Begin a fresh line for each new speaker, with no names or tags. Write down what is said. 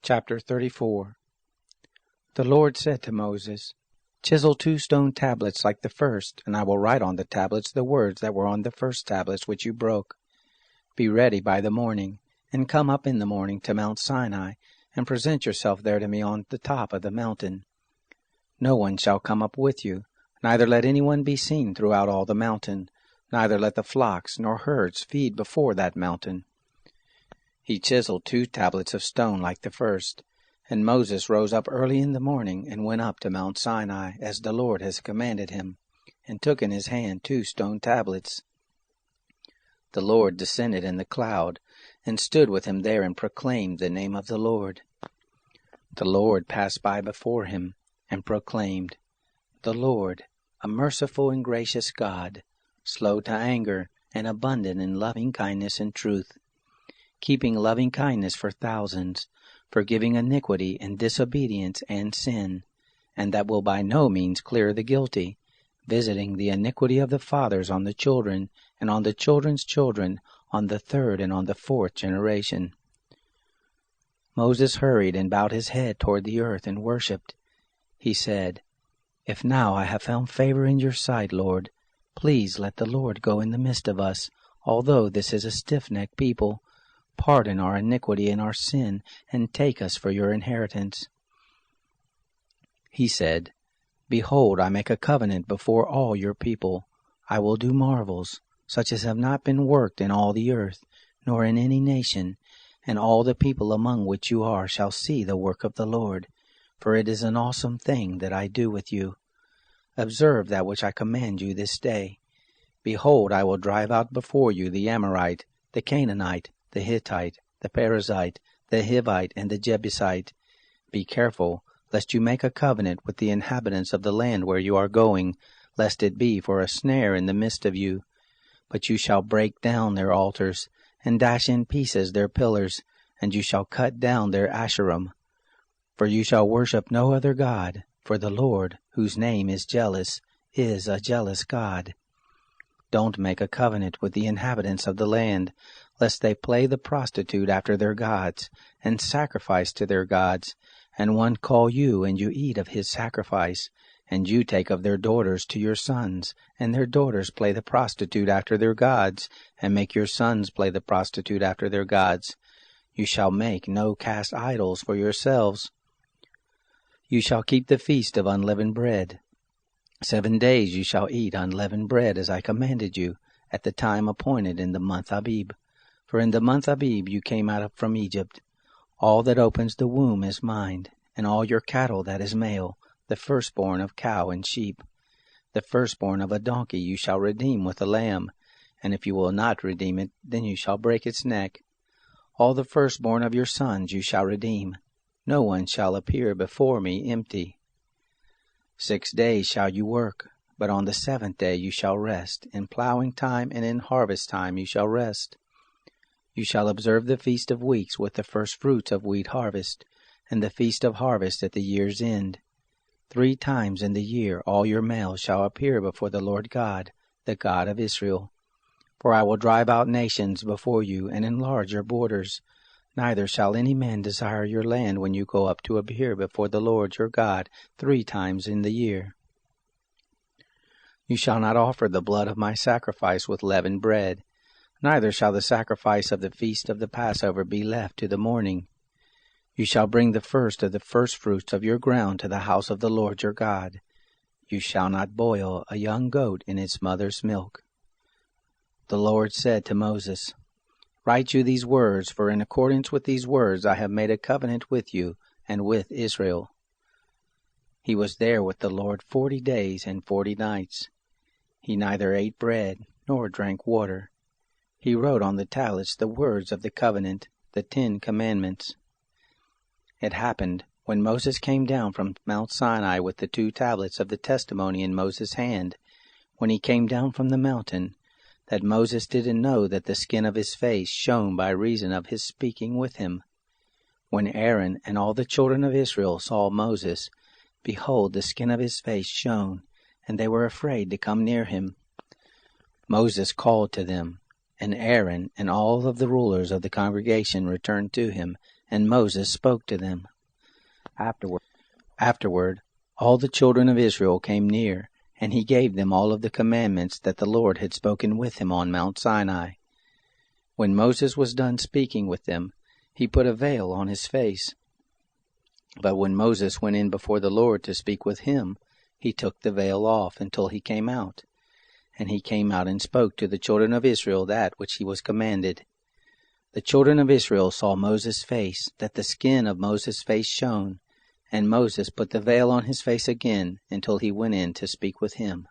Chapter 34. The Lord said to Moses, Chisel 2 stone tablets like the first, and I will write on the tablets the words that were on the first tablets which you broke. Be ready by the morning, and come up in the morning to Mount Sinai, and present yourself there to me on the top of the mountain. No one shall come up with you, neither let anyone be seen throughout all the mountain, neither let the flocks nor herds feed before that mountain. He chiseled 2 tablets of stone like the first, and Moses rose up early in the morning, and went up to Mount Sinai, as the Lord has commanded him, and took in his hand 2 stone tablets. The Lord descended in the cloud, and stood with him there, and proclaimed the name of the Lord. The Lord passed by before him, and proclaimed, The Lord, a merciful and gracious God, slow to anger, and abundant in loving kindness and truth, keeping loving kindness for thousands, forgiving iniquity and disobedience and sin, and that will by no means clear the guilty, visiting the iniquity of the fathers on the children, and on the children's children, on the 3rd and on the 4th generation. Moses hurried and bowed his head toward the earth and worshipped. He said, If now I have found favor in your sight, Lord, please let the Lord go in the midst of us, although this is a stiff-necked people. Pardon our iniquity and our sin, and take us for your inheritance. He said, Behold, I make a covenant before all your people. I will do marvels, such as have not been worked in all the earth, nor in any nation, and all the people among which you are shall see the work of the Lord, for it is an awesome thing that I do with you. Observe that which I command you this day. Behold, I will drive out before you the Amorite, the Canaanite, the Hittite, the Perizzite, the Hivite, and the Jebusite. Be careful, lest you make a covenant with the inhabitants of the land where you are going, lest it be for a snare in the midst of you. But you shall break down their altars, and dash in pieces their pillars, and you shall cut down their Asherim. For you shall worship no other God, for the Lord, whose name is jealous, is a jealous God. Don't make a covenant with the inhabitants of the land, lest they play the prostitute after their gods, and sacrifice to their gods, and one call you, and you eat of his sacrifice, and you take of their daughters to your sons, and their daughters play the prostitute after their gods, and make your sons play the prostitute after their gods. You shall make no cast idols for yourselves. You shall keep the feast of unleavened bread. 7 days you shall eat unleavened bread, as I commanded you, at the time appointed in the month Abib. For in the month Abib you came out from Egypt. All that opens the womb is mine, and all your cattle that is male, the firstborn of cow and sheep. The firstborn of a donkey you shall redeem with a lamb, and if you will not redeem it, then you shall break its neck. All the firstborn of your sons you shall redeem. No one shall appear before me empty. 6 days shall you work, but on the 7th day you shall rest. In plowing time and in harvest time you shall rest. You shall observe the feast of weeks with the first fruits of wheat harvest, and the feast of harvest at the year's end. 3 times in the year all your males shall appear before the Lord God, the God of Israel. For I will drive out nations before you, and enlarge your borders. Neither shall any man desire your land when you go up to appear before the Lord your God 3 times in the year. You shall not offer the blood of my sacrifice with leavened bread, neither shall the sacrifice of the feast of the Passover be left to the morning. You shall bring the first of the firstfruits of your ground to the house of the Lord your God. You shall not boil a young goat in its mother's milk. The Lord said to Moses, Write you these words, for in accordance with these words I have made a covenant with you and with Israel. He was there with the Lord 40 days and 40 nights. He neither ate bread nor drank water. He wrote on the tablets the words of the covenant, the 10 commandments. It happened, when Moses came down from Mount Sinai with the 2 tablets of the testimony in Moses' hand, when he came down from the mountain, that Moses didn't know that the skin of his face shone by reason of his speaking with him. When Aaron and all the children of Israel saw Moses, behold, the skin of his face shone, and they were afraid to come near him. Moses called to them, and Aaron and all of the rulers of the congregation returned to him, and Moses spoke to them. Afterward, all the children of Israel came near, and he gave them all of the commandments that the Lord had spoken with him on Mount Sinai. When Moses was done speaking with them, he put a veil on his face. But when Moses went in before the Lord to speak with him, he took the veil off until he came out. And he came out and spoke to the children of Israel that which he was commanded. The children of Israel saw Moses' face, that the skin of Moses' face shone, and Moses put the veil on his face again until he went in to speak with him.